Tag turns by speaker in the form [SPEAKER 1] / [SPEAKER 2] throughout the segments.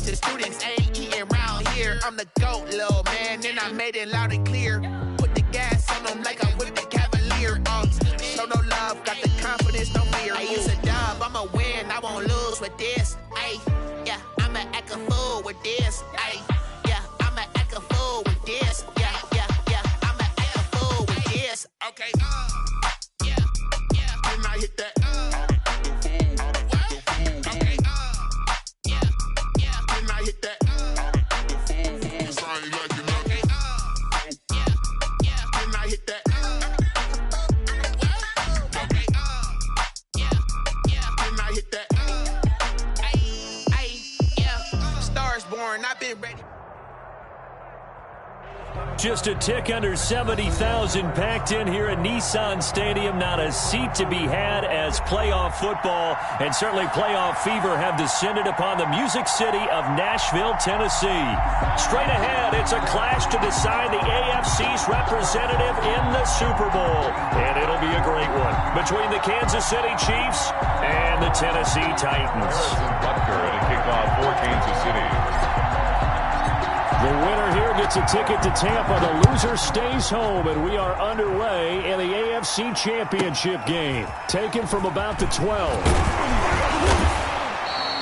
[SPEAKER 1] Cause the students ain't eating round here. I'm the GOAT, little man, and I made it loud and clear. Put the gas on them like I'm with the Cavalier. Show no love, got the confidence, no fear. Ay, it's a dub, I'ma win, I won't lose with this. Ay, yeah, I'ma act a fool with this. Ay, yeah, I'ma act a fool with this. Yeah, yeah, yeah, I'ma act a fool with this. Okay, yeah, yeah, then I hit that. Okay, yeah, yeah, then I hit that. I've been ready.
[SPEAKER 2] Just a tick under 70,000 packed in here at Nissan Stadium. Not a seat to be had as playoff football and certainly playoff fever have descended upon the Music City of Nashville, Tennessee. Straight ahead, it's a clash to decide the AFC's representative in the Super Bowl. And it'll be a great one between the Kansas City Chiefs and the Tennessee Titans.
[SPEAKER 3] Butker at a kickoff for Kansas City.
[SPEAKER 2] The winner here gets a ticket to Tampa. The loser stays home, and we are underway in the AFC Championship game. Taken from about the 12.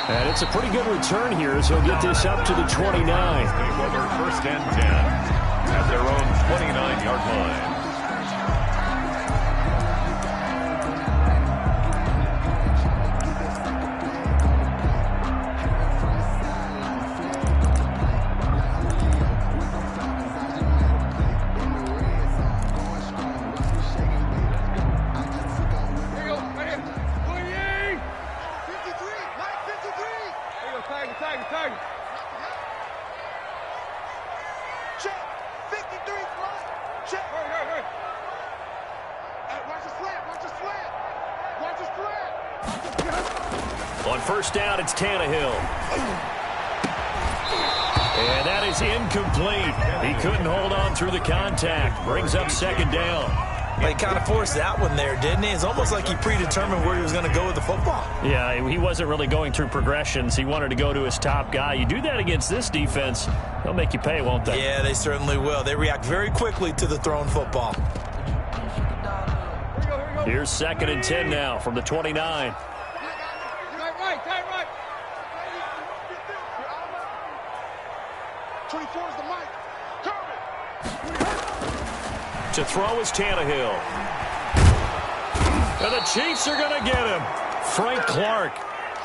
[SPEAKER 2] And it's a pretty good return here as he'll get this up to the 29.
[SPEAKER 3] First and 10 at their own 29-yard line.
[SPEAKER 2] On first down, it's Tannehill. And that is incomplete. He couldn't hold on through the contact. Brings up second down.
[SPEAKER 4] Well, he kind of forced that one there, didn't he? It's almost like he predetermined where he was going to go with the football.
[SPEAKER 2] Yeah, he wasn't really going through progressions. He wanted to go to his top guy. You do that against this defense, they'll make you pay, won't they?
[SPEAKER 4] Yeah, they certainly will. They react very quickly to the thrown football.
[SPEAKER 2] Here's second and 10 now from the 29. To throw is Tannehill. And the Chiefs are going to get him. Frank Clark.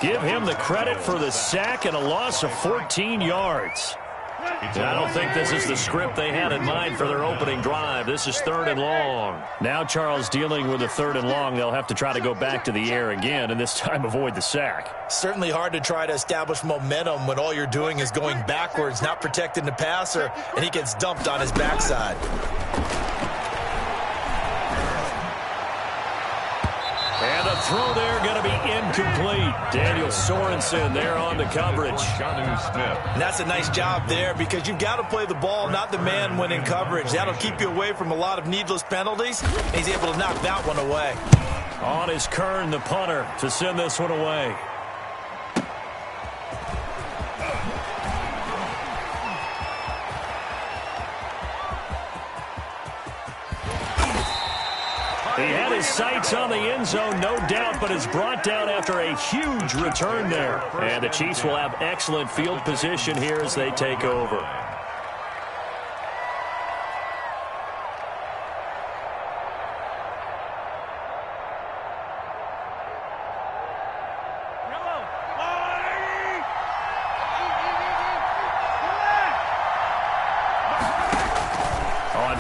[SPEAKER 2] Give him the credit for the sack and a loss of 14 yards. I don't think this is the script they had in mind for their opening drive. This is third and long. Now Charles dealing with a third and long. They'll have to try to go back to the air again and this time avoid the sack.
[SPEAKER 4] Certainly hard to try to establish momentum when all you're doing is going backwards, not protecting the passer, and he gets dumped on his backside.
[SPEAKER 2] And the throw there going to be incomplete. Daniel Sorensen there on the coverage.
[SPEAKER 4] And that's a nice job there because you've got to play the ball, not the man when in coverage. That'll keep you away from a lot of needless penalties. And he's able to knock that one away.
[SPEAKER 2] On is Kern, the punter, to send this one away. He had his sights on the end zone, no doubt, but is brought down after a huge return there. And the Chiefs will have excellent field position here as they take over.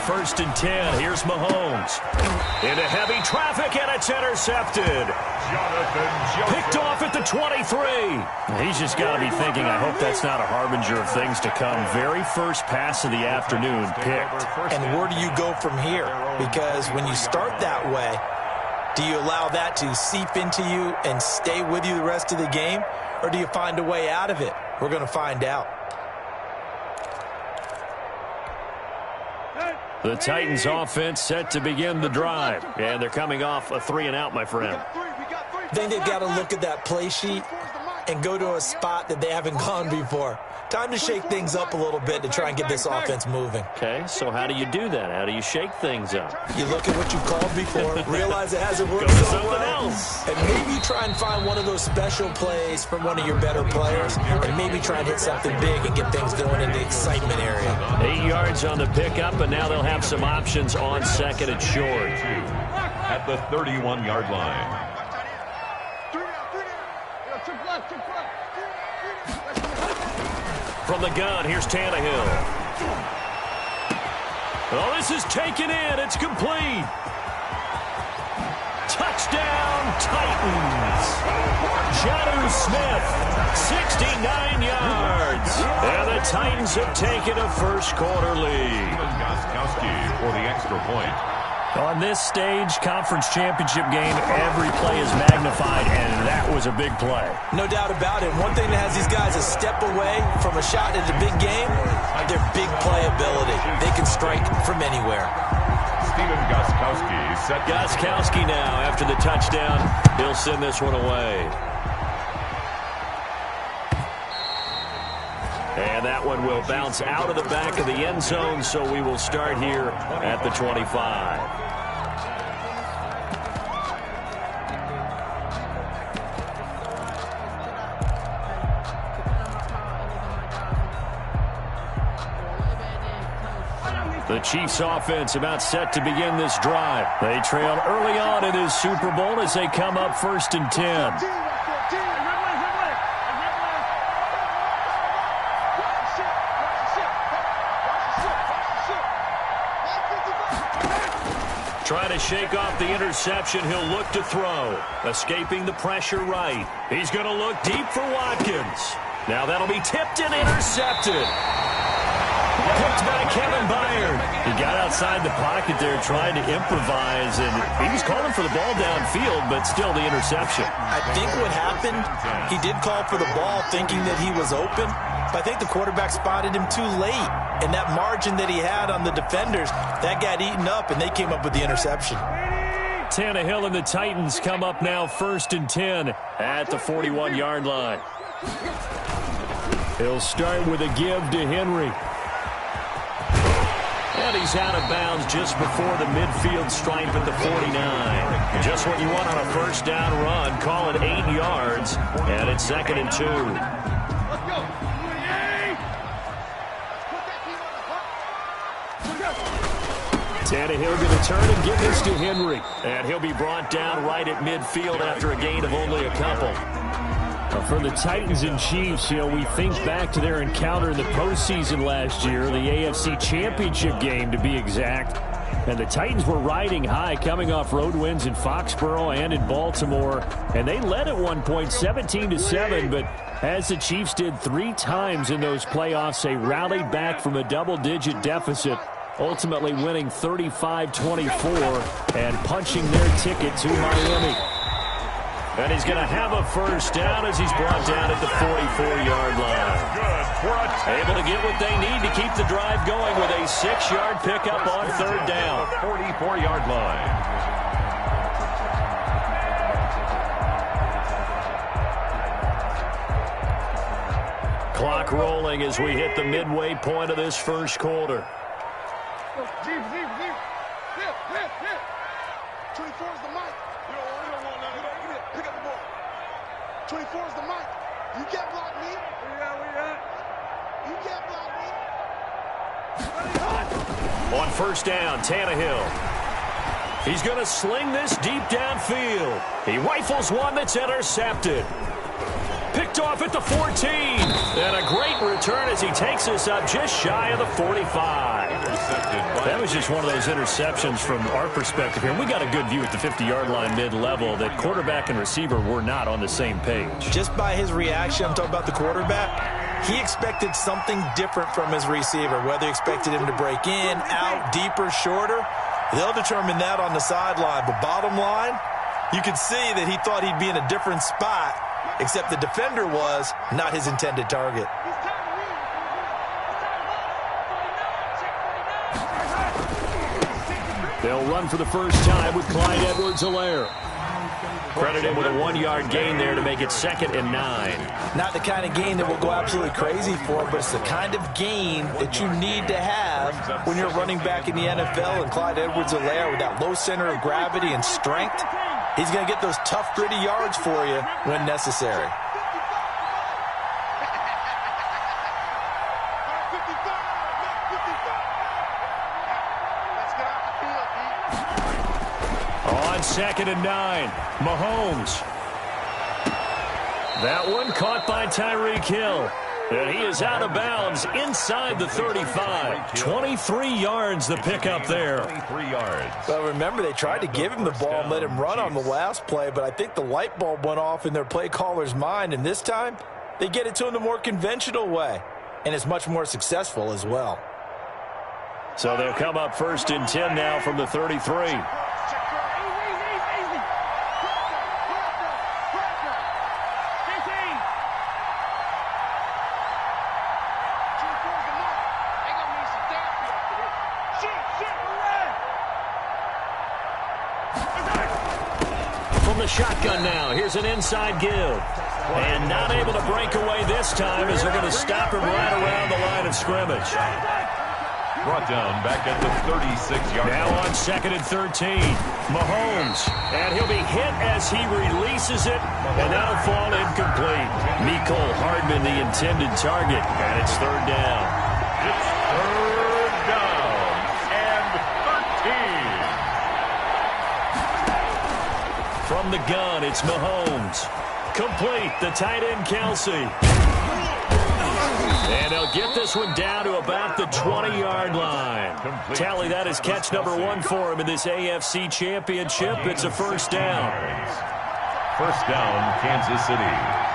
[SPEAKER 2] First and 10. Here's Mahomes. Into heavy traffic, and it's intercepted. Picked off at the 23. He's just got to be thinking, I hope that's not a harbinger of things to come. Very first pass of the afternoon picked.
[SPEAKER 4] And where do you go from here? Because when you start that way, do you allow that to seep into you and stay with you the rest of the game? Or do you find a way out of it? We're going to find out.
[SPEAKER 2] The Titans offense set to begin the drive. And they're coming off a 3-and-out, my friend.
[SPEAKER 4] I think they've got to look at that play sheet and go to a spot that they haven't gone before. Time to shake things up a little bit to try and get this offense moving.
[SPEAKER 2] Okay, so how do you do that? How do you shake things up?
[SPEAKER 4] You look at what you've called before, realize it hasn't worked so well, and maybe try and find one of those special plays from one of your better players, and maybe try and hit something big and get things going in the excitement area.
[SPEAKER 2] 8 yards on the pickup, and now they'll have some options on second and short.
[SPEAKER 3] At the 31-yard line.
[SPEAKER 2] From the gun, here's Tannehill. Oh, this is taken in. It's complete. Touchdown, Titans. Jonnu Smith, 69 yards. And the Titans have taken a first-quarter lead.
[SPEAKER 3] Gostkowski for the extra point.
[SPEAKER 2] On this stage, conference championship game, every play is magnified, and that was a big play.
[SPEAKER 4] No doubt about it. One thing that has these guys a step away from a shot at a big game, their big playability. They can strike from anywhere.
[SPEAKER 3] Stephen Gostkowski set.
[SPEAKER 2] Gostkowski now, after the touchdown, he'll send this one away. And that one will bounce out of the back of the end zone, so we will start here at the 25. The Chiefs offense about set to begin this drive. They trail early on in this Super Bowl as they come up 1st and 10. Trying to shake off the interception. He'll look to throw. Escaping the pressure right. He's going to look deep for Watkins. Now that'll be tipped and intercepted. Picked by Kevin Byard. He got outside the pocket there trying to improvise, and he was calling for the ball downfield, but still the interception.
[SPEAKER 4] I think what happened, he did call for the ball thinking that he was open, but I think the quarterback spotted him too late. And that margin that he had on the defenders, that got eaten up, and they came up with the interception.
[SPEAKER 2] Tannehill and the Titans come up now 1st and 10 at the 41-yard line. He'll start with a give to Henry. And he's out of bounds just before the midfield stripe at the 49. Just what you want on a first down run. Call it 8 yards, and it's 2nd and 2. Tannehill going to turn and give this to Henry. And he'll be brought down right at midfield after a gain of only a couple. For the Titans and Chiefs, we think back to their encounter in the postseason last year, the AFC Championship game to be exact. And the Titans were riding high, coming off road wins in Foxborough and in Baltimore. And they led at one point 17-7, but as the Chiefs did 3 times in those playoffs, they rallied back from a double-digit deficit, ultimately winning 35-24 and punching their ticket to Miami. And he's going to have a first down as he's brought down at the 44-yard line. Able to get what they need to keep the drive going with a 6-yard pickup on 3rd down.
[SPEAKER 3] 44-yard line.
[SPEAKER 2] Clock rolling as we hit the midway point of this first quarter.
[SPEAKER 5] 24 is the mic. You don't want none of that. Pick up the ball. 24 is the mic. You can't block me. You can't block me.
[SPEAKER 2] On first down, Tannehill. He's going to sling this deep downfield. He rifles one that's intercepted. Picked off at the 14. And a great return as he takes us up just shy of the 45. That was just one of those interceptions from our perspective here. We got a good view at the 50-yard line mid-level that quarterback and receiver were not on the same page.
[SPEAKER 4] Just by his reaction, I'm talking about the quarterback, he expected something different from his receiver, whether he expected him to break in, out, deeper, shorter. They'll determine that on the sideline. But bottom line, you could see that he thought he'd be in a different spot, except the defender was not his intended target.
[SPEAKER 2] They'll run for the first time with Clyde Edwards-Helaire. Credit him with a 1-yard gain there to make it 2nd and 9.
[SPEAKER 4] Not the kind of gain that will go absolutely crazy for, but it's the kind of gain that you need to have when you're running back in the NFL. And Clyde Edwards-Helaire, with that low center of gravity and strength, he's going to get those tough, gritty yards for you when necessary.
[SPEAKER 2] On 2nd and 9, Mahomes. That one caught by Tyreek Hill. And he is out of bounds inside the 35. 23 yards the pickup there.
[SPEAKER 3] 23 yards.
[SPEAKER 4] Well, remember, they tried to give him the ball and let him run on the last play, but I think the light bulb went off in their play caller's mind, and this time they get it to him the more conventional way, and it's much more successful as well.
[SPEAKER 2] So they'll come up 1st and 10 now from the 33. Shotgun now. Here's an inside give. And not able to break away this time as they're going to stop him right around the line of scrimmage.
[SPEAKER 3] Brought down back at the 36-yard line.
[SPEAKER 2] Now on 2nd and 13. Mahomes. And he'll be hit as he releases it. And that'll fall incomplete. Mecole Hardman, the intended target. And it's 3rd down.
[SPEAKER 3] It's 3rd down and 13.
[SPEAKER 2] From the gun, it's Mahomes. Complete, the tight end, Kelsey. And he'll get this one down to about the 20-yard line. Tally, that is catch number 1 for him in this AFC Championship. It's a 1st down.
[SPEAKER 3] 1st down, Kansas City.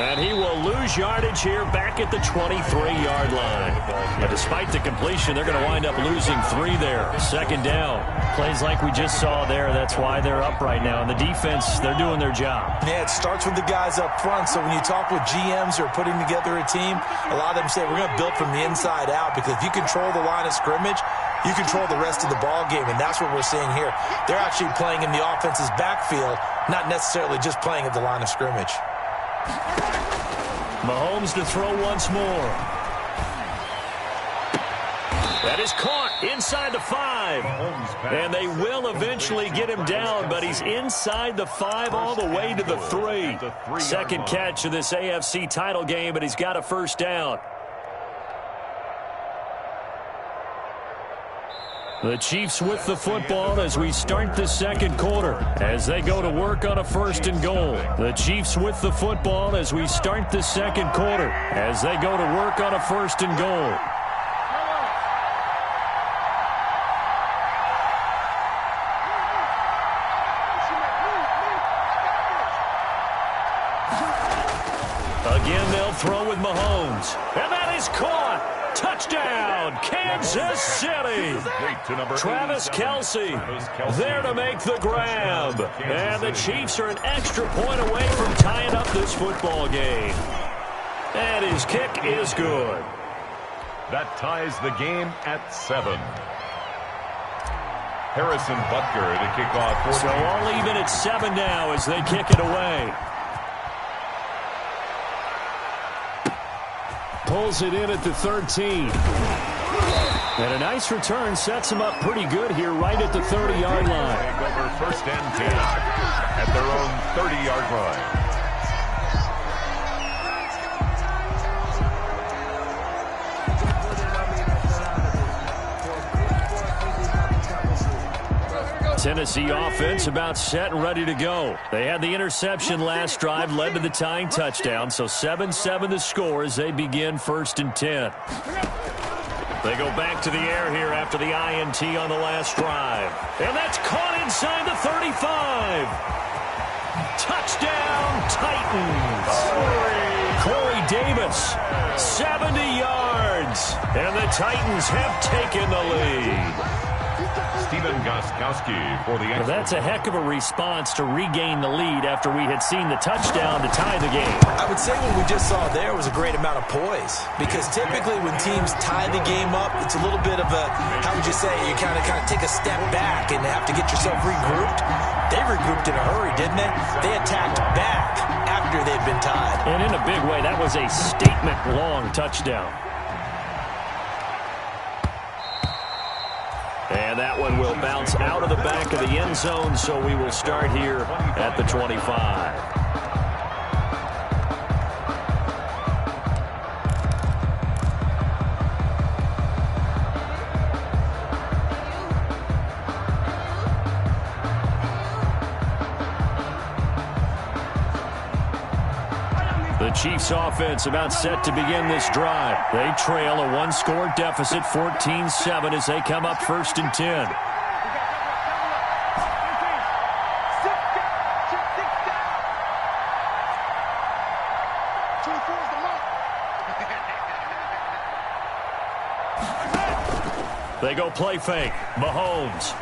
[SPEAKER 2] And he will lose yardage here back at the 23-yard line. But despite the completion, they're going to wind up losing 3 there. 2nd down. Plays like we just saw there. That's why they're up right now. And the defense, they're doing their job.
[SPEAKER 4] Yeah, it starts with the guys up front. So when you talk with GMs who are putting together a team, a lot of them say we're going to build from the inside out, because if you control the line of scrimmage, you control the rest of the ball game, and that's what we're seeing here. They're actually playing in the offense's backfield, not necessarily just playing at the line of scrimmage.
[SPEAKER 2] Mahomes to throw once more. That is caught inside the 5. And they will eventually get him down, but he's inside the 5 all the way to the 3. 2nd catch of this AFC title game, but he's got a 1st down. The Chiefs with the football as we start the 2nd quarter, as they go to work on a 1st and goal. The Chiefs with the football as we start the 2nd quarter, as they go to work on a 1st and goal. Again, they'll throw with Mahomes. And that is caught. Touchdown, Kansas City. Travis Kelce there to make the grab. And the Chiefs are an extra point away from tying up this football game. And his kick is good.
[SPEAKER 3] That ties the game at 7. Harrison Butker to kick off.
[SPEAKER 2] So all even at 7 now as they kick it away. Pulls it in at the 13. And a nice return sets him up pretty good here right at the 30-yard line.
[SPEAKER 3] Over 1st and 10 at their own 30-yard line.
[SPEAKER 2] Tennessee offense about set and ready to go. They had the interception last drive, led to the tying touchdown, so 7-7 the score as they begin 1st and 10. They go back to the air here after the INT on the last drive. And that's caught inside the 35. Touchdown, Titans. Corey Davis, 70 yards. And the Titans have taken the lead.
[SPEAKER 3] Stephen Gostkowski for the extra.
[SPEAKER 2] That's a heck of a response to regain the lead after we had seen the touchdown to tie the game.
[SPEAKER 4] I would say what we just saw there was a great amount of poise, because typically when teams tie the game up, it's a little bit of a, how would you say, you kind of take a step back and have to get yourself regrouped. They regrouped in a hurry, didn't they? They attacked back after they'd been tied.
[SPEAKER 2] And in a big way, that was a statement-long touchdown. And that one will bounce out of the back of the end zone, so we will start here at the 25. The Chiefs offense about set to begin this drive. They trail a one-score deficit, 14-7, as they come up 1st and 10. They go play fake. Mahomes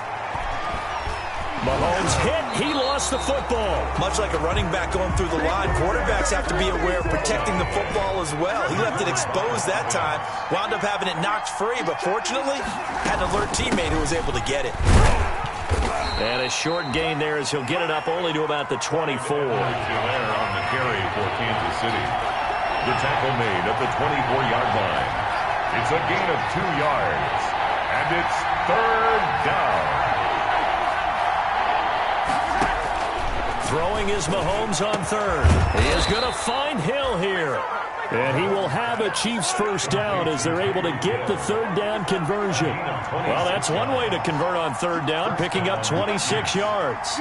[SPEAKER 2] hit. He lost the football.
[SPEAKER 4] Much like a running back going through the line, quarterbacks have to be aware of protecting the football as well. He left it exposed that time, wound up having it knocked free, but fortunately had an alert teammate who was able to get it.
[SPEAKER 2] And a short gain there as he'll get it up only to about the 24.
[SPEAKER 3] On the carry for Kansas City. The tackle made at the 24-yard line. It's a gain of 2 yards, and it's 3rd down.
[SPEAKER 2] Throwing is Mahomes on 3rd. He is going to find Hill here. And he will have a Chiefs first down as they're able to get the 3rd down conversion. Well, that's one way to convert on 3rd down, picking up 26 yards.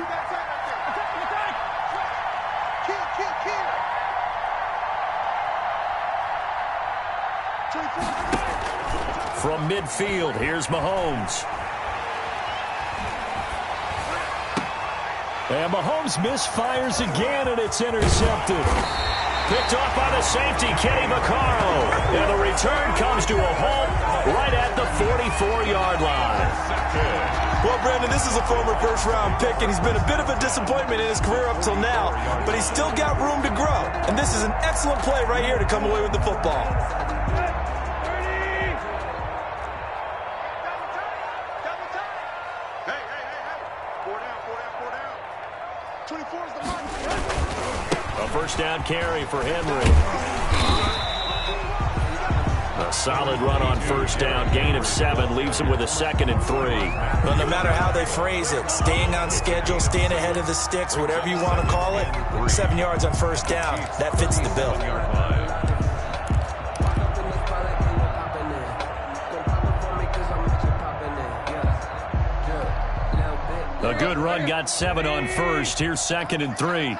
[SPEAKER 2] From midfield, here's Mahomes. And Mahomes misfires again, and it's intercepted. Picked off by the safety, Kenny Vaccaro. And the return comes to a halt right at the 44-yard line.
[SPEAKER 4] Well, Brandon, this is a former first-round pick, and he's been a bit of a disappointment in his career up till now, but he's still got room to grow. And this is an excellent play right here to come away with the football.
[SPEAKER 2] A first down carry for Henry. A solid run on first down. Gain of 7 leaves him with a 2nd and 3.
[SPEAKER 4] Well, no matter how they phrase it, staying on schedule, staying ahead of the sticks, whatever you want to call it, 7 yards on first down, that fits the bill.
[SPEAKER 2] A good run got 7 on first. Here's 2nd and 3.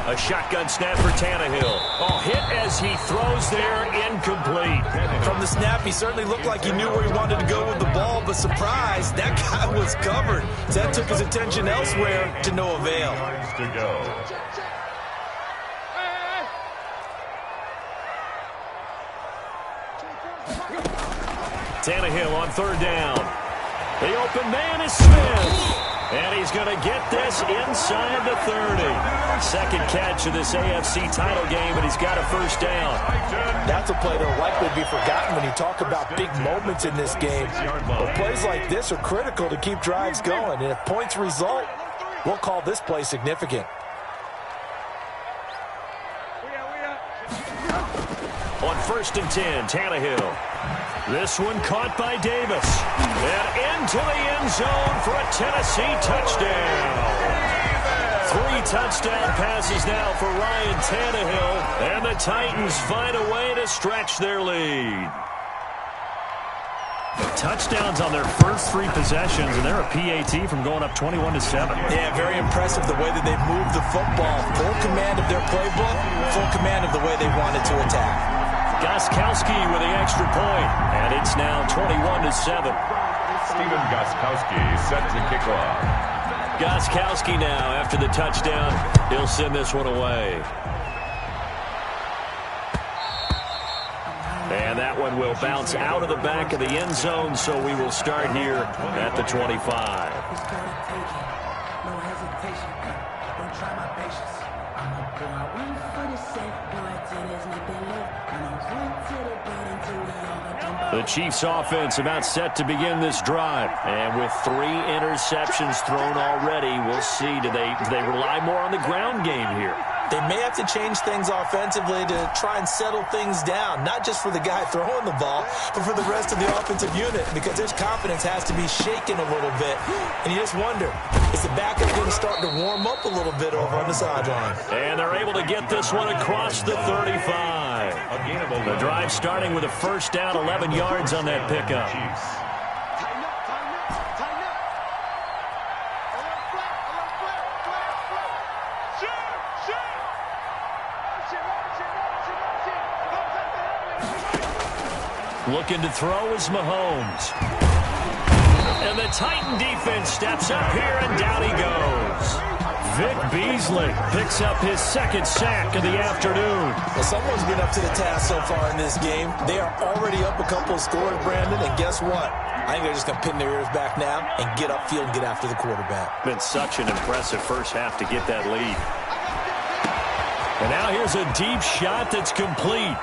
[SPEAKER 2] A shotgun snap for Tannehill. Oh, hit as he throws there, incomplete.
[SPEAKER 4] From the snap, he certainly looked like he knew where he wanted to go with the ball, but surprise, that guy was covered. So that took his attention elsewhere to no avail.
[SPEAKER 3] To go.
[SPEAKER 2] Tannehill on 3rd down. The open man is Smith. And he's going to get this inside the 30. Second catch of this AFC title game, and he's got a first down.
[SPEAKER 4] That's a play that will likely be forgotten when you talk about big moments in this game. But plays like this are critical to keep drives going. And if points result, we'll call this play significant.
[SPEAKER 2] On 1st and 10, Tannehill. This one caught by Davis. And into the end zone for a Tennessee touchdown. 3 touchdown passes now for Ryan Tannehill. And the Titans find a way to stretch their lead. Touchdowns on their first 3 possessions, and they're a PAT from going up 21-7.
[SPEAKER 4] Yeah, very impressive the way that they've moved the football. Full command of their playbook, full command of the way they wanted to attack.
[SPEAKER 2] Gostkowski with the extra point, and it's now 21-7.
[SPEAKER 3] Stephen Gostkowski set to kick off.
[SPEAKER 2] Gostkowski now after the touchdown. He'll send this one away. And that one will bounce out of the back of the end zone, so we will start here at the 25. The Chiefs offense about set to begin this drive. And with 3 interceptions thrown already, we'll see. Do they rely more on the ground game here?
[SPEAKER 4] They may have to change things offensively to try and settle things down, not just for the guy throwing the ball, but for the rest of the offensive unit, because their confidence has to be shaken a little bit. And you just wonder, is the backup going to start to warm up a little bit over on the sideline?
[SPEAKER 2] And they're able to get this one across the 35. The drive starting with a first down, 11 yards on that pickup. Looking to throw is Mahomes. And the Titan defense steps up here, and down he goes. Vic Beasley picks up his second sack of the afternoon.
[SPEAKER 4] Well, someone's been up to the task so far in this game. They are already up a couple of scores, Brandon, and guess what? I think they're just going to pin their ears back now and get upfield and get after the quarterback.
[SPEAKER 2] Been such an impressive first half to get that lead. And now here's a deep shot that's complete.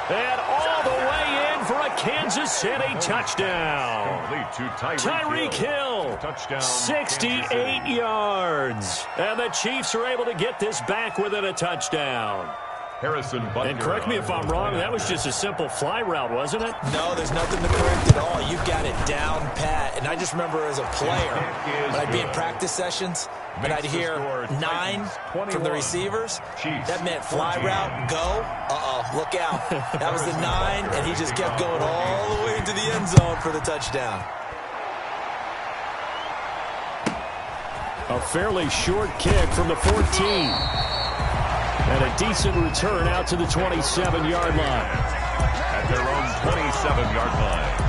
[SPEAKER 2] And all the way in for a Kansas City touchdown. Tyreek Hill, touchdown, 68 yards. And the Chiefs are able to get this back within a touchdown.
[SPEAKER 3] Harrison Butker.
[SPEAKER 2] And correct me if I'm wrong, that was just a simple fly route, wasn't it?
[SPEAKER 4] No, there's nothing to correct at all. You've got it down pat. And I just remember as a player, when I'd be in practice sessions, and I'd hear 9 from the receivers, that meant fly route, go, look out. That was the 9, and he just kept going all the way into the end zone for the touchdown.
[SPEAKER 2] A fairly short kick from the 14. And a decent return out to the 27-yard line.
[SPEAKER 3] At their own 27-yard line.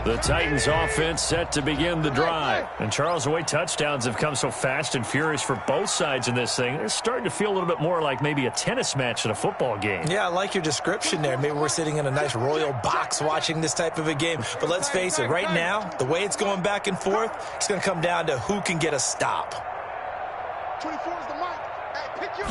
[SPEAKER 2] The Titans offense set to begin the drive. And Charles, the way touchdowns have come so fast and furious for both sides in this thing, it's starting to feel a little bit more like maybe a tennis match than a football game.
[SPEAKER 4] Yeah, I like your description there. Maybe we're sitting in a nice royal box watching this type of a game. But let's face it, right now, the way it's going back and forth, it's going to come down to who can get a stop.
[SPEAKER 5] 24 is the mic. Hey, pick your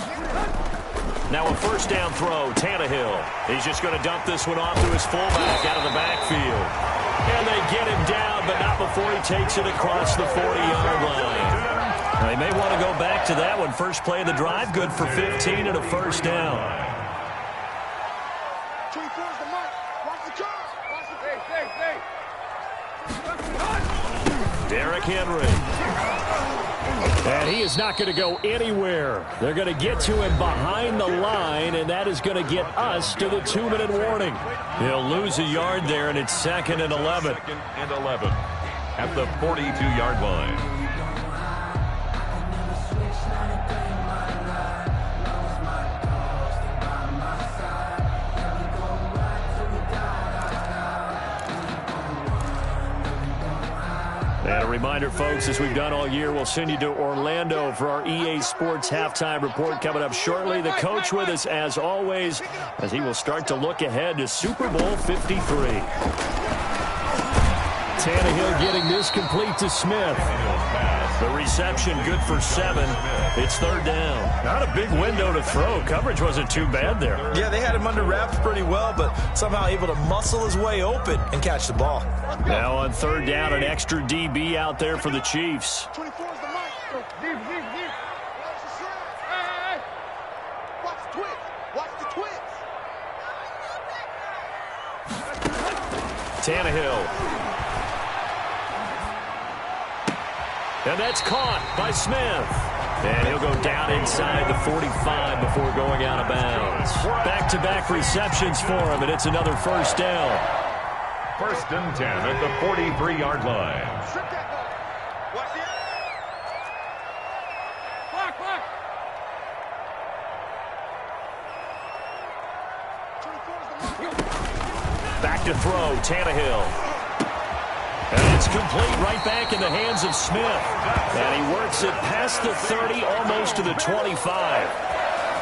[SPEAKER 2] Now a first down throw, Tannehill. He's just going to dump this one off to his fullback out of the backfield. And they get him down, but not before he takes it across the 40-yard line. They may want to go back to that one. First play of the drive, good for 15 and a first down.
[SPEAKER 5] 24 is the mic. Watch the charge. Watch the
[SPEAKER 2] Derrick Henry. And he is not going to go anywhere. They're going to get to him behind the line, and that is going to get us to the 2-minute warning. He'll lose a yard there, and it's 2nd and 11.
[SPEAKER 3] 2nd and 11 at the 42-yard line.
[SPEAKER 2] And a reminder, folks, as we've done all year, we'll send you to Orlando for our EA Sports halftime report coming up shortly. The coach with us, as always, as he will start to look ahead to Super Bowl 53. Tannehill getting this complete to Smith. The reception good for 7. It's 3rd down. Not a big window to throw. Coverage wasn't too bad there.
[SPEAKER 4] Yeah, they had him under wraps pretty well, but somehow able to muscle his way open and catch the ball.
[SPEAKER 2] Now on 3rd down, an extra DB out there for the Chiefs.
[SPEAKER 5] 24 is the mic. Deep. Hey. Watch the twins. Watch the twins.
[SPEAKER 2] Tannehill. And that's caught by Smith. And he'll go down inside the 45 before going out of bounds. Back-to-back receptions for him, and it's another first down.
[SPEAKER 3] 1st and 10 at the 43-yard line.
[SPEAKER 2] to throw, Tannehill. And it's complete right back in the hands of Smith. And he works it past the 30, almost to the 25.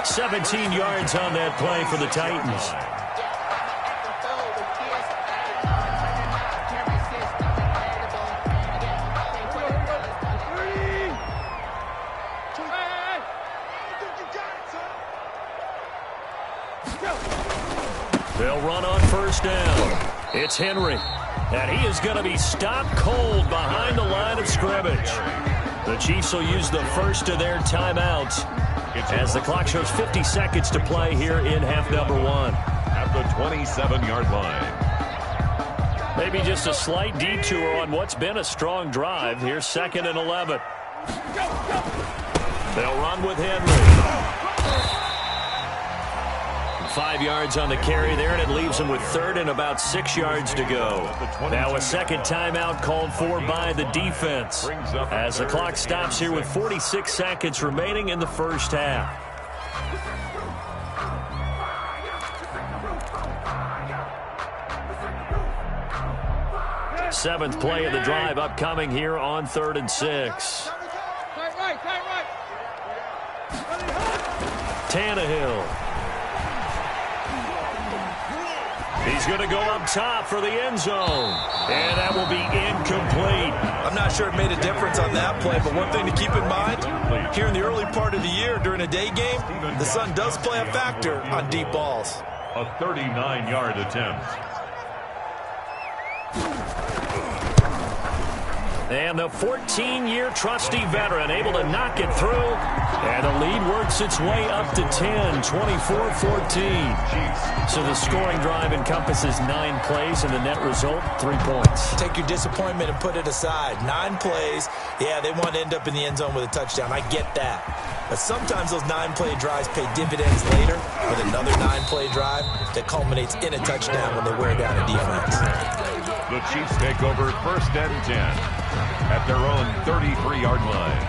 [SPEAKER 2] 17 yards on that play for the Titans. They'll run on first down. It's Henry. And he is going to be stopped cold behind the line of scrimmage. The Chiefs will use the first of their timeouts as the clock shows 50 seconds to play here in half number one.
[SPEAKER 3] At the 27-yard line.
[SPEAKER 2] Maybe just a slight detour on what's been a strong drive. Here's 2nd and 11. They'll run with Henry. 5 yards on the carry there, and it leaves them with 3rd and about 6 yards to go. Now a second timeout called for by the defense as the clock stops here with 46 seconds remaining in the first half. Seventh play of the drive upcoming here on 3rd and 6. Tannehill. He's going to go up top for the end zone. And that will be incomplete.
[SPEAKER 4] I'm not sure it made a difference on that play, but one thing to keep in mind, here in the early part of the year during a day game, the sun does play a factor on deep balls.
[SPEAKER 3] A 39-yard attempt.
[SPEAKER 2] And the 14-year trusty veteran able to knock it through. And the lead works its way up to 10, 24-14. So the scoring drive encompasses 9 plays, and the net result, 3 points.
[SPEAKER 4] Take your disappointment and put it aside. 9 plays, yeah, they want to end up in the end zone with a touchdown. I get that. But sometimes those 9-play drives pay dividends later with another 9-play drive that culminates in a touchdown when they wear down a defense.
[SPEAKER 3] The Chiefs take over 1st and 10 at their own 33-yard line.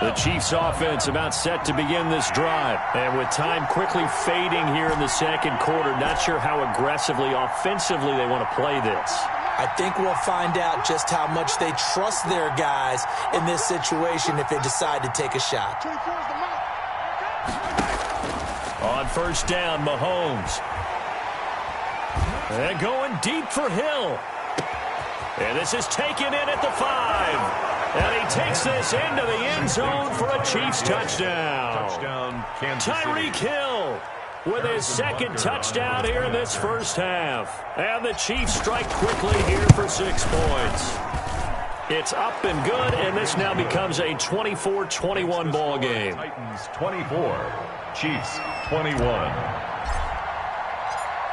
[SPEAKER 2] The Chiefs offense about set to begin this drive. And with time quickly fading here in the second quarter, not sure how aggressively, offensively they want to play this.
[SPEAKER 4] I think we'll find out just how much they trust their guys in this situation if they decide to take a shot.
[SPEAKER 2] On first down, Mahomes. And going deep for Hill. And this is taken in at the 5. And he takes this into the end zone for a Chiefs touchdown. Tyreek Hill with his 2nd touchdown here in this first half. And the Chiefs strike quickly here for 6 points. It's up and good, and this now becomes a 24-21 ball game.
[SPEAKER 3] Titans 24, Chiefs 21.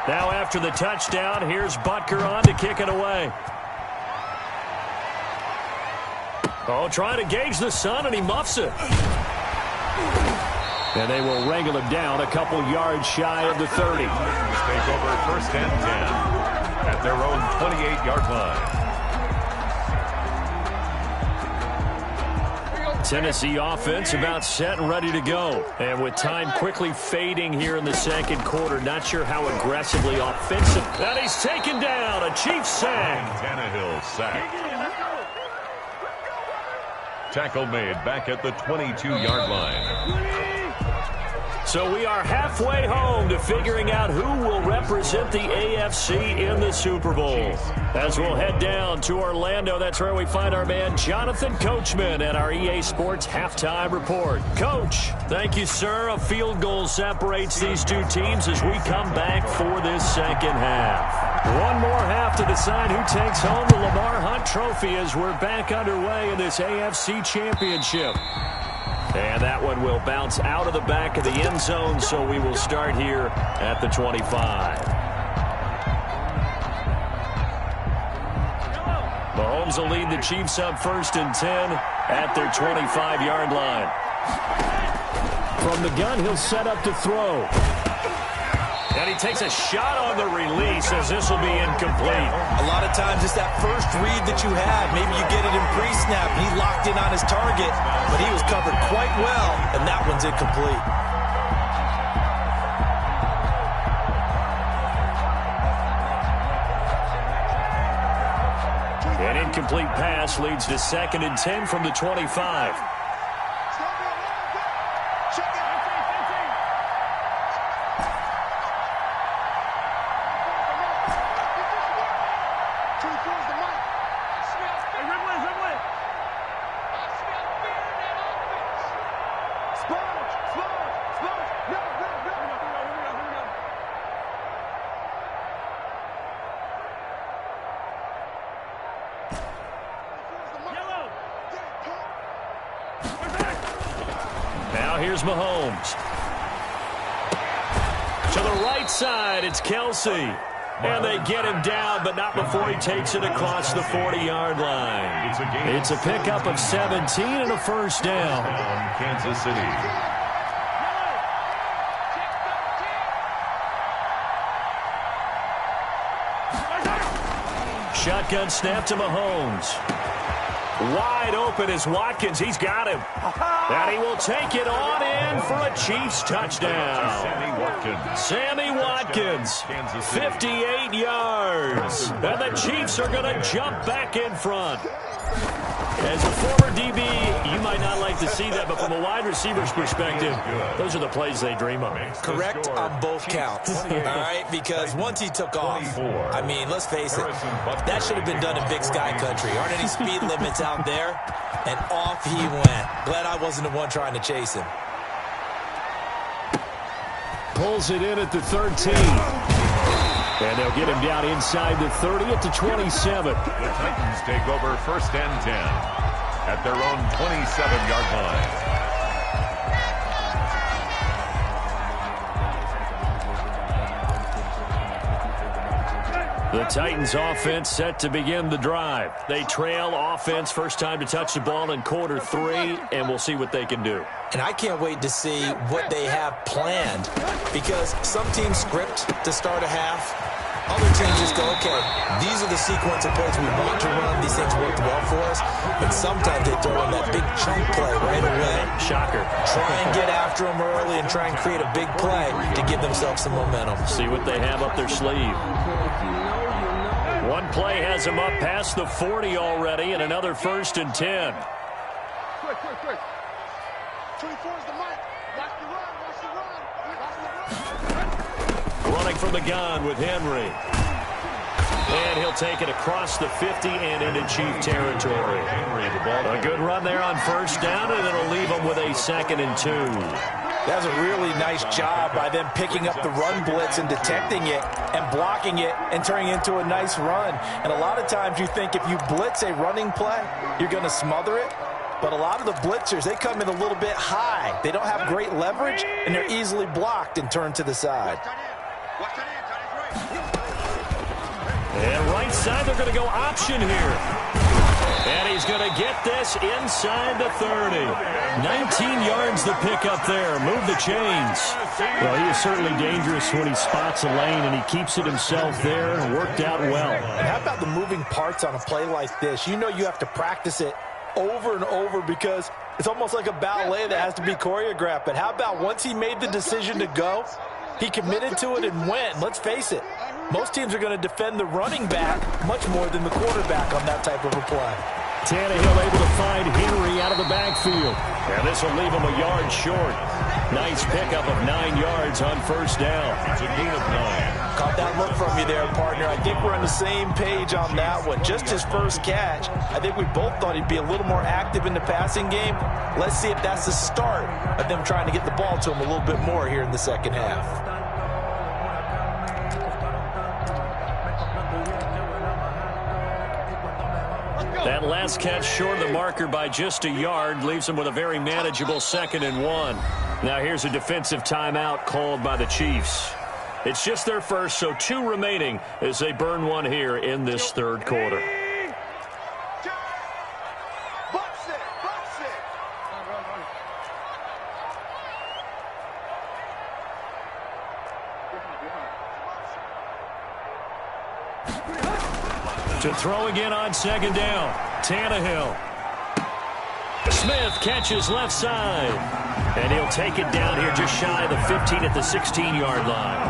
[SPEAKER 2] Now after the touchdown, here's Butker on to kick it away. Oh, trying to gauge the sun, and he muffs it. And they will wrangle him down a couple yards shy of the 30.
[SPEAKER 3] Take over 1st and 10 at their own 28-yard line.
[SPEAKER 2] Tennessee offense about set and ready to go. And with time quickly fading here in the second quarter, not sure how aggressively offensive. And he's taken down. A Chiefs sack.
[SPEAKER 3] Tannehill sacked. Tackle made back at the 22-yard line.
[SPEAKER 2] So we are halfway home to figuring out who will represent the AFC in the Super Bowl. As we'll head down to Orlando, that's where we find our man Jonathan Coachman at our EA Sports Halftime Report. Coach, thank you, sir. A field goal separates these two teams as we come back for this second half. One more half to decide who takes home the Lamar Hunt Trophy as we're back underway in this AFC Championship. And that one will bounce out of the back of the end zone, so we will start here at the 25. Mahomes will lead the Chiefs up 1st and 10 at their 25-yard line. From the gun, he'll set up to throw. And he takes a shot on the release as this will be incomplete.
[SPEAKER 4] A lot of times it's that first read that you have. Maybe you get it in pre-snap. He locked in on his target, but he was covered quite well, and that one's incomplete.
[SPEAKER 2] An incomplete pass leads to 2nd and 10 from the 25. Here's Mahomes. To the right side, it's Kelsey. And they get him down, but not before he takes it across the 40-yard line. It's a pickup of 17 and a first down.
[SPEAKER 3] Kansas City.
[SPEAKER 2] Shotgun snap to Mahomes. Wide open is Watkins. He's got him. And he will take it on in for a Chiefs touchdown. Sammy Watkins, 58 yards. And the Chiefs are going to jump back in front. As a former DB, you might not like to see that, but from a wide receiver's perspective, those are the plays they dream of.
[SPEAKER 4] Correct on both counts, all right? Because once he took off, I mean, let's face it, that should have been done in Big Sky Country. Aren't any speed limits out there? And off he went. Glad I wasn't the one trying to chase him.
[SPEAKER 2] Pulls it in at the 13. And they'll get him down inside the 30 at the 27.
[SPEAKER 3] The Titans take over 1st and 10 at their own 27-yard line.
[SPEAKER 2] The Titans offense set to begin the drive. They trail offense, first time to touch the ball in quarter 3, and we'll see what they can do.
[SPEAKER 4] And I can't wait to see what they have planned, because some teams script to start a half. Other teams just go, okay, these are the sequence of plays we want to run. These things worked well for us. But sometimes they throw in that big chunk play right away.
[SPEAKER 2] Shocker.
[SPEAKER 4] Try and get after them early and try and create a big play to give themselves some momentum.
[SPEAKER 2] See what they have up their sleeve. One play has them up past the 40 already, and another 1st and 10.
[SPEAKER 5] Quick. 24 is the mic. Watch the run.
[SPEAKER 2] Running from the gun with Henry. And he'll take it across the 50 and into Chief territory. A good run there on 1st down, and it'll leave them with a 2nd and 2.
[SPEAKER 4] That was a really nice job by them picking up the run blitz and detecting it and blocking it and turning it into a nice run. And a lot of times you think if you blitz a running play, you're going to smother it. But a lot of the blitzers, they come in a little bit high. They don't have great leverage, and they're easily blocked and turned to the side.
[SPEAKER 2] And right side, they're going to go option here. And he's going to get this inside the 30. 19 yards the pick up there. Move the chains. Well, he is certainly dangerous when he spots a lane, and he keeps it himself there and worked out well.
[SPEAKER 4] And how about the moving parts on a play like this? You know you have to practice it over and over because it's almost like a ballet that has to be choreographed. But how about once he made the decision to go, he committed to it and went. Let's face it, most teams are going to defend the running back much more than the quarterback on that type of a play.
[SPEAKER 2] Tannehill able to find Henry out of the backfield. And this will leave him a yard short. Nice pickup of 9 yards on 1st down.
[SPEAKER 3] It's a gain of 9.
[SPEAKER 4] Caught that look from you there, partner. I think we're on the same page on that one. Just his first catch. I think we both thought he'd be a little more active in the passing game. Let's see if that's the start of them trying to get the ball to him a little bit more here in the second half.
[SPEAKER 2] That last catch short of the marker by just a yard leaves them with a very manageable 2nd and 1. Now here's a defensive timeout called by the Chiefs. It's just their first, so 2 remaining as they burn one here in this 3rd quarter. To throw again on second down. Tannehill. Smith catches left side. And he'll take it down here just shy of the 15 at the 16-yard line.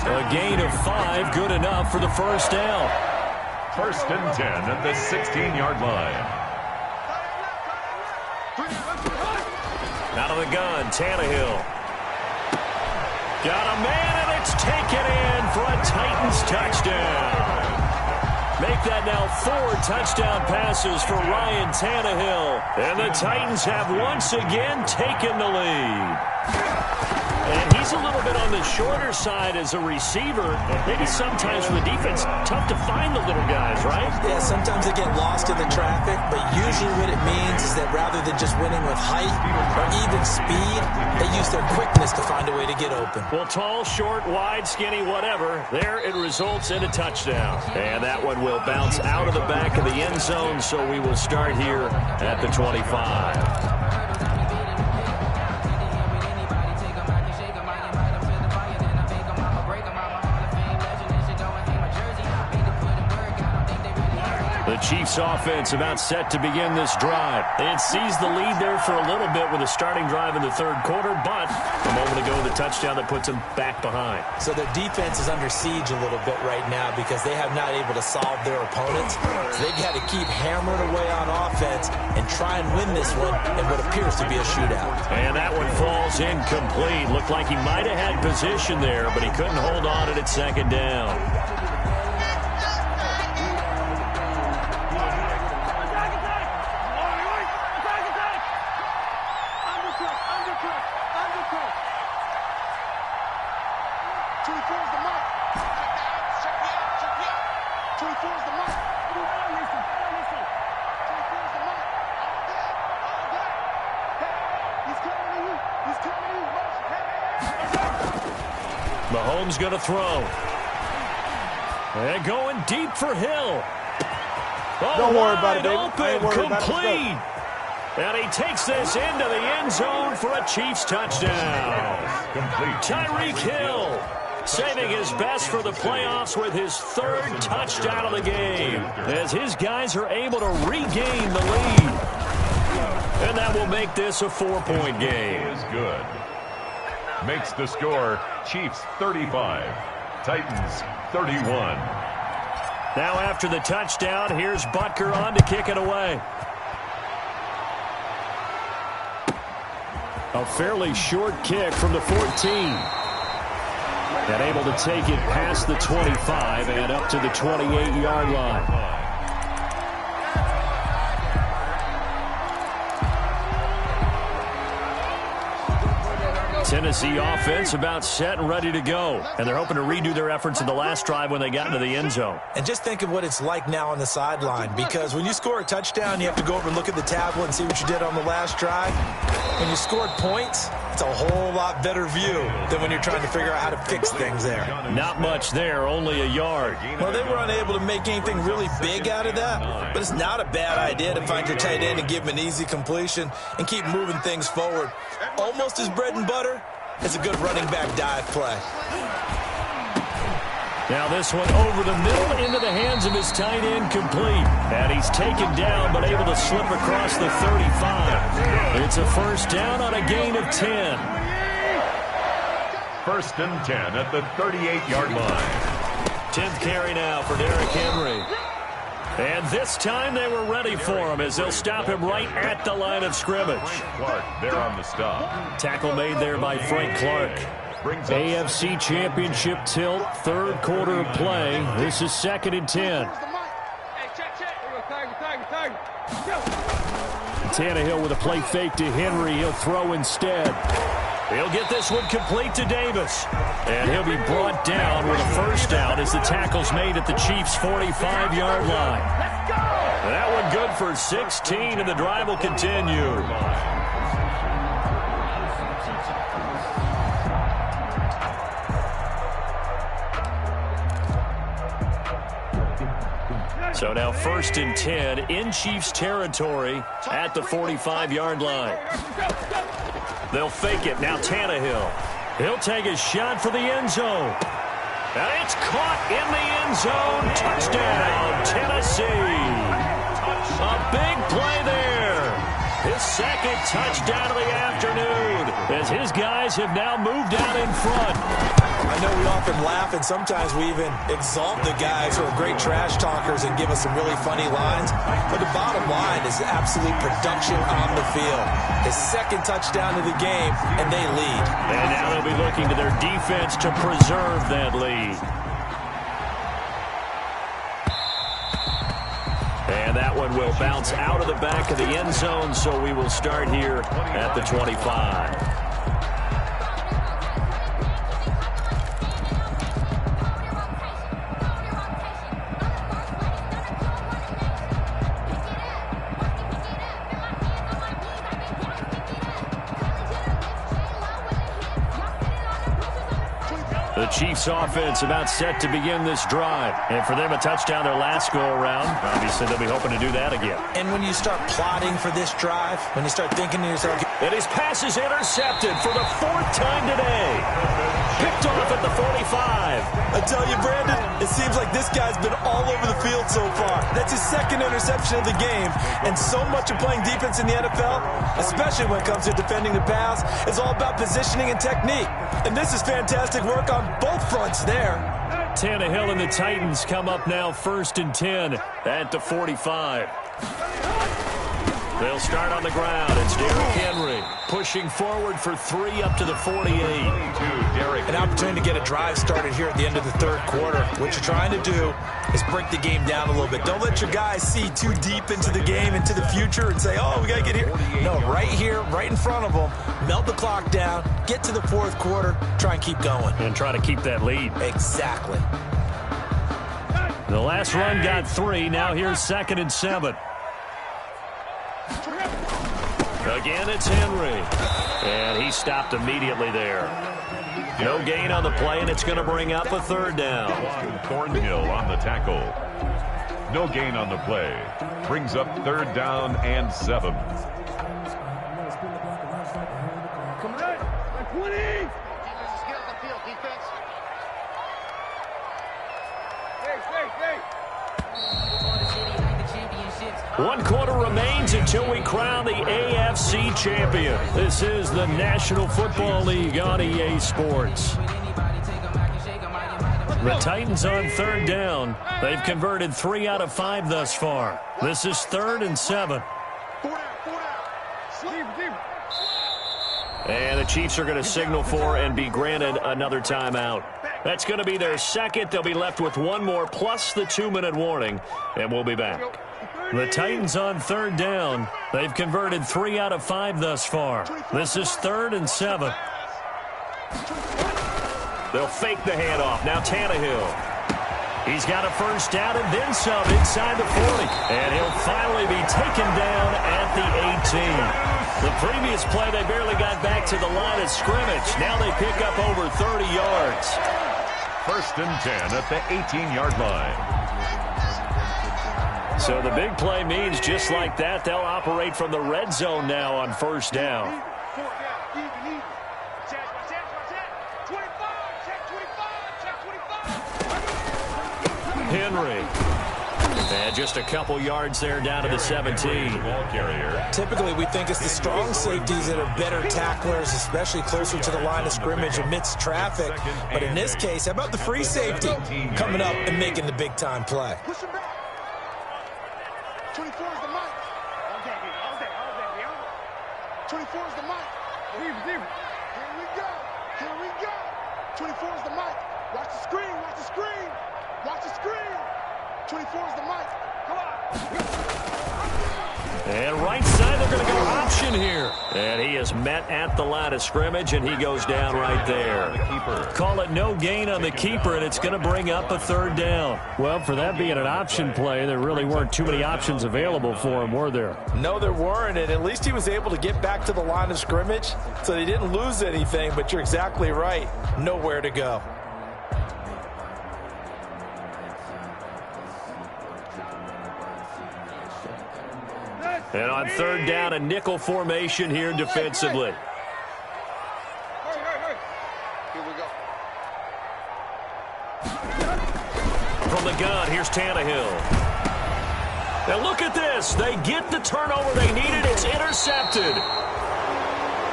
[SPEAKER 2] A gain of 5, good enough for the first down.
[SPEAKER 3] First and 10 at the 16-yard line.
[SPEAKER 2] Out of the gun, Tannehill. Got a man, and it's taken in for a Titans touchdown. Make that now 4 touchdown passes for Ryan Tannehill. And the Titans have once again taken the lead. And he's a little bit on the shorter side as a receiver. Maybe sometimes for the defense, tough to find the little guys, right?
[SPEAKER 4] Yeah, sometimes they get lost in the traffic, but usually what it means is that rather than just winning with height or even speed, they use their quickness to find a way to get open.
[SPEAKER 2] Well, tall, short, wide, skinny, whatever, there it results in a touchdown. And that one will bounce out of the back of the end zone, so we will start here at the 25. The Chiefs offense about set to begin this drive. It seized the lead there for a little bit with a starting drive in the third quarter, but a moment ago the touchdown that puts them back behind.
[SPEAKER 4] So their defense is under siege a little bit right now because they have not able to solve their opponents. So they've got to keep hammering away on offense and try and win this one in what appears to be a shootout.
[SPEAKER 2] And that one falls incomplete. Looked like he might have had position there, but he couldn't hold on to it at second down. Mahomes going to throw. And going deep for Hill. Oh,
[SPEAKER 5] don't worry about it, baby.
[SPEAKER 2] Open, complete. And he takes this into the end zone for a Chiefs touchdown. Tyreek Hill saving his best for the playoffs with his third touchdown of the game as his guys are able to regain the lead. And that will make this a 4-point game.
[SPEAKER 3] Is good. Makes the score Chiefs 35, Titans 31.
[SPEAKER 2] Now after the touchdown, here's Butker on to kick it away. A fairly short kick from the 14. And able to take it past the 25 and up to the 28-yard line. Tennessee offense about set and ready to go. And they're hoping to redo their efforts in the last drive when they got into the end zone.
[SPEAKER 4] And just think of what it's like now on the sideline, because when you score a touchdown, you have to go over and look at the tablet and see what you did on the last drive. When you scored points, it's a whole lot better view than when you're trying to figure out how to fix things there.
[SPEAKER 2] Not much there, only a yard.
[SPEAKER 4] Well, they were unable to make anything really big out of that, but it's not a bad idea to find your tight end and give him an easy completion and keep moving things forward. Almost his bread and butter is a good running back dive play.
[SPEAKER 2] Now this one over the middle into the hands of his tight end, complete. And he's taken down but able to slip across the 35. It's a first down on a gain of 10.
[SPEAKER 3] First and 10 at the 38-yard line.
[SPEAKER 2] 10th carry now for Derrick Henry. And this time they were ready for him as they'll stop him right at the line of scrimmage.
[SPEAKER 3] Clark there on the stop.
[SPEAKER 2] Tackle made there by Frank Clark. AFC Championship tilt, third quarter of play. This is 2nd and 10. Tannehill with a play fake to Henry. He'll throw instead. He'll get this one complete to Davis. And he'll be brought down with a first down as the tackle's made at the Chiefs' 45-yard line. And that one good for 16, and the drive will continue. So now 1st and 10 in Chiefs territory at the 45-yard line. They'll fake it. Now Tannehill. He'll take a shot for the end zone. And it's caught in the end zone. Touchdown, Tennessee. A big play there. His second touchdown of the afternoon as his guys have now moved out in front.
[SPEAKER 4] I know we often laugh, and sometimes we even exalt the guys who are great trash talkers and give us some really funny lines. But the bottom line is absolute production on the field. His second touchdown of the game, and they lead.
[SPEAKER 2] And now they'll be looking to their defense to preserve that lead. And that one will bounce out of the back of the end zone, so we will start here at the 25. The Chiefs offense about set to begin this drive. And for them, a touchdown their last go-around. Obviously, they'll be hoping to do that again.
[SPEAKER 4] And when you start plotting for this drive, when you start thinking to yourself...
[SPEAKER 2] And his pass is intercepted for the fourth time today. Picked off at the 45.
[SPEAKER 4] I tell you, Brandon, it seems like this guy's been all over the field so far. That's his second interception of the game. And so much of playing defense in the NFL, especially when it comes to defending the pass, is all about positioning and technique. And this is fantastic work on both fronts there.
[SPEAKER 2] Tannehill and the Titans come up now 1st and 10 at the 45. They'll start on the ground. It's Derrick Henry pushing forward for 3 up to the 48.
[SPEAKER 4] An opportunity to get a drive started here at the end of the third quarter. What you're trying to do is break the game down a little bit. Don't let your guys see too deep into the game, into the future, and say, oh, we got to get here. No, right here, right in front of them, melt the clock down, get to the fourth quarter, try and keep going.
[SPEAKER 2] And try to keep that lead.
[SPEAKER 4] Exactly.
[SPEAKER 2] The last run got 3. Now here's 2nd and 7. Again, it's Henry. And he stopped immediately there. No gain on the play, and it's going to bring up a 3rd down.
[SPEAKER 3] Thornhill on the tackle. No gain on the play. Brings up 3rd down and 7.
[SPEAKER 5] Come on, 20.
[SPEAKER 2] One quarter remains until we crown the AFC champion. This is the National Football League on EA Sports. The Titans on 3rd down. They've converted 3 out of 5 thus far. This is 3rd and 7. And the Chiefs are going to signal for and be granted another timeout. That's going to be their second. They'll be left with 1 more plus the 2-minute warning, and we'll be back. The Titans on 3rd down. They've converted 3 out of 5 thus far. This is 3rd and 7. They'll fake the handoff. Now Tannehill. He's got a first down and then some inside the 40. And he'll finally be taken down at the 18. The previous play, they barely got back to the line of scrimmage. Now they pick up over 30 yards.
[SPEAKER 3] 1st and 10 at the 18-yard line.
[SPEAKER 2] So the big play means just like that, they'll operate from the red zone now on 1st down. Henry. And just a couple yards there down to the 17.
[SPEAKER 4] Typically, we think it's the strong safeties that are better tacklers, especially closer to the line of scrimmage amidst traffic. But in this case, how about the free safety coming up and making the big-time play?
[SPEAKER 5] 24 is the mic. 24 is the mic. Here we go. Here we go. 24 is the mic. Watch the screen. Watch the screen. Watch the screen. 24 is the mic. Come on.
[SPEAKER 2] And right side, they're going to go option here. And he is met at the line of scrimmage, and he goes down right there. Call it no gain on the keeper, and it's going to bring up a 3rd down. Well, for that being an option play, there really weren't too many options available for him, were there?
[SPEAKER 4] No, there weren't, and at least he was able to get back to the line of scrimmage, so they didn't lose anything, but you're exactly right. Nowhere to go.
[SPEAKER 2] And on 3rd down, a nickel formation here defensively.
[SPEAKER 5] Here we go.
[SPEAKER 2] From the gun, here's Tannehill. And look at this. They get the turnover they needed. It's intercepted.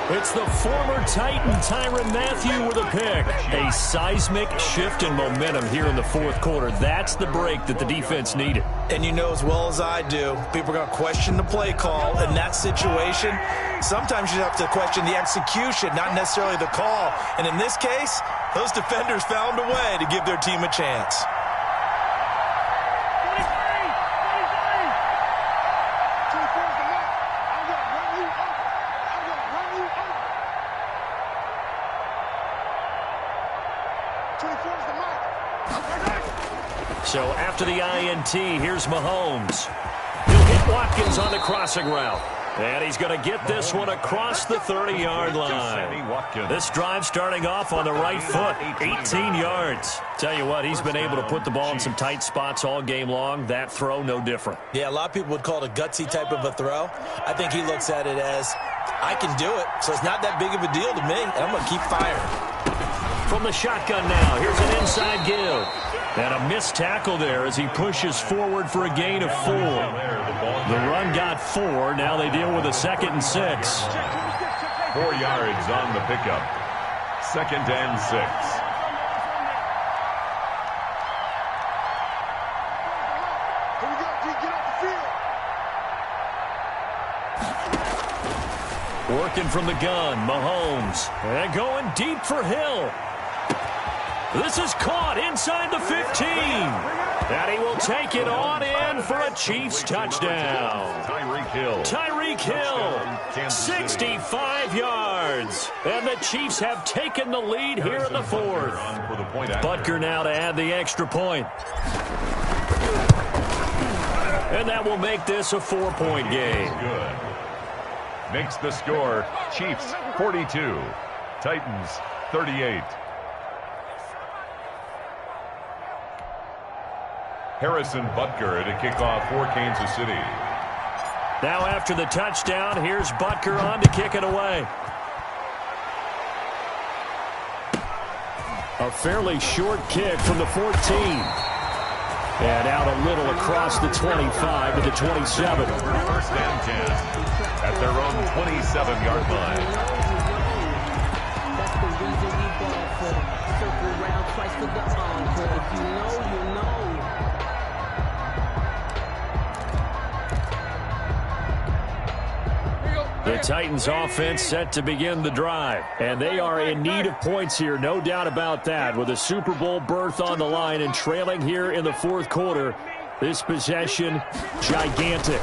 [SPEAKER 2] It's the former Titan Tyrann Mathieu with a pick. A seismic shift in momentum here in the fourth quarter. That's the break that the defense needed.
[SPEAKER 4] And you know as well as I do, people are going to question the play call in that situation. Sometimes you have to question the execution, not necessarily the call. And in this case, those defenders found a way to give their team a chance.
[SPEAKER 2] So after the INT, here's Mahomes. He'll hit Watkins on the crossing route. And he's going to get this one across the 30-yard line. This drive starting off on the right foot, 18 yards. Tell you what, he's been able to put the ball in some tight spots all game long. That throw, no different.
[SPEAKER 4] Yeah, a lot of people would call it a gutsy type of a throw. I think he looks at it as, I can do it, so it's not that big of a deal to me, and I'm going to keep firing.
[SPEAKER 2] From the shotgun now, here's an inside give. And a missed tackle there as he pushes forward for a gain of 4. The run got 4. Now they deal with a 2nd and 6.
[SPEAKER 3] 4 yards on the pickup. 2nd and 6.
[SPEAKER 5] Here we go, get off the field.
[SPEAKER 2] Working from the gun, Mahomes. And going deep for Hill. This is caught inside the 15. And he will take it on in for a Chiefs touchdown. Tyreek Hill, 65 yards. And the Chiefs have taken the lead here in the fourth. Butker now to add the extra point. And that will make this a 4-point game.
[SPEAKER 3] Good. Makes the score Chiefs 42, Titans 38. Harrison Butker to kick off for Kansas City.
[SPEAKER 2] Now after the touchdown, here's Butker on to kick it away. A fairly short kick from the 14. And out a little across the 25 to the 27.
[SPEAKER 3] 1st and 10 at their own 27-yard line.
[SPEAKER 6] That's the reason we ball for. Circle round twice to the encore. If you know, you know.
[SPEAKER 2] The Titans offense set to begin the drive. And they are in need of points here, no doubt about that. With a Super Bowl berth on the line and trailing here in the fourth quarter, this possession, gigantic.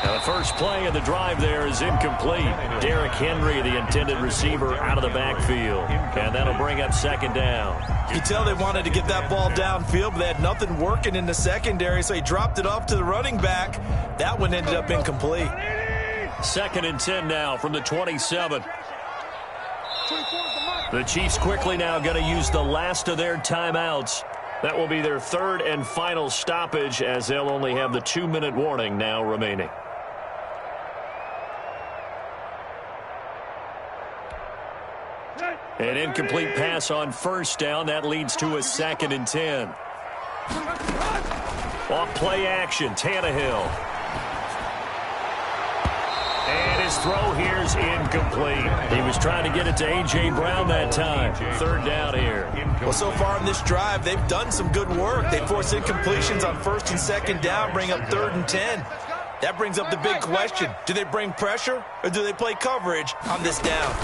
[SPEAKER 2] Now the first play of the drive there is incomplete. Derrick Henry, the intended receiver, out of the backfield. And that'll bring up 2nd down.
[SPEAKER 4] You tell they wanted to get that ball downfield, but they had nothing working in the secondary, so he dropped it off to the running back. That one ended up incomplete.
[SPEAKER 2] 2nd and 10 now from the 27. The Chiefs quickly now going to use the last of their timeouts. That will be their 3rd and final stoppage, as they'll only have the 2-minute warning now remaining. An incomplete pass on 1st down. That leads to a 2nd and 10. Off play action, Tannehill. And his throw here's incomplete. He was trying to get it to A.J. Brown that time. 3rd down here.
[SPEAKER 4] Well, so far in this drive, they've done some good work. They forced incompletions on 1st and 2nd down, bring up 3rd and 10. That brings up the big question. Do they bring pressure or do they play coverage on this down?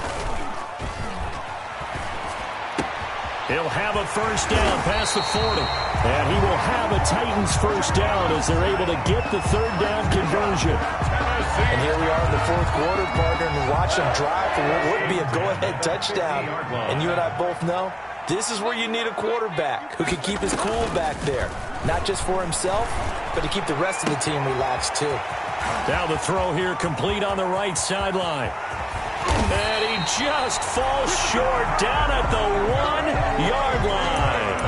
[SPEAKER 2] He'll have a 1st down past the 40. And he will have a Titans 1st down as they're able to get the 3rd down conversion.
[SPEAKER 4] And here we are in the fourth quarter, partner, and watch them drive for what would be a go-ahead touchdown. And you and I both know this is where you need a quarterback who can keep his cool back there. Not just for himself, but to keep the rest of the team relaxed too.
[SPEAKER 2] Now the throw here complete on the right sideline. And he just falls short down at the 1-yard line.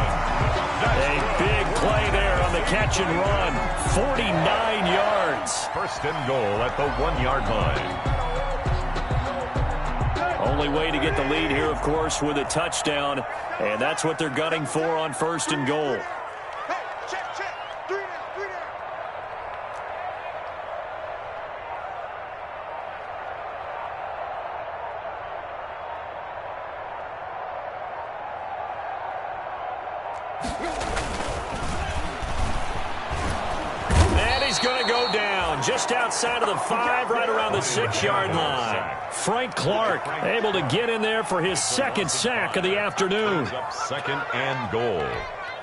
[SPEAKER 2] A big play there on the catch and run. 49 yards.
[SPEAKER 3] 1st and goal at the 1-yard line.
[SPEAKER 2] Only way to get the lead here, of course, with a touchdown. And that's what they're gunning for on 1st and goal. And he's going to go down just outside of the 5, right around the 6-yard line. Frank Clark able to get in there for his 2nd sack of the afternoon.
[SPEAKER 3] 2nd and goal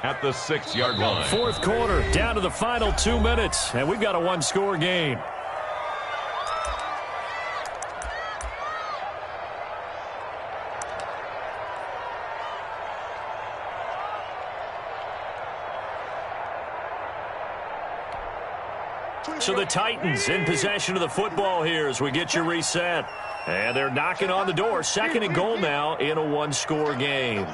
[SPEAKER 3] at the 6-yard line.
[SPEAKER 2] 4th quarter, down to the final 2 minutes, and we've got a 1-score game. So the Titans in possession of the football here as we get you reset. And they're knocking on the door. 2nd and goal now in a 1-score game.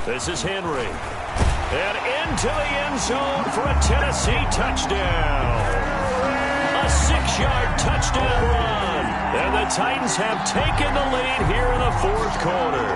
[SPEAKER 2] This is Henry. And into the end zone for a Tennessee touchdown. A 6-yard touchdown run. And the Titans have taken the lead here in the 4th quarter.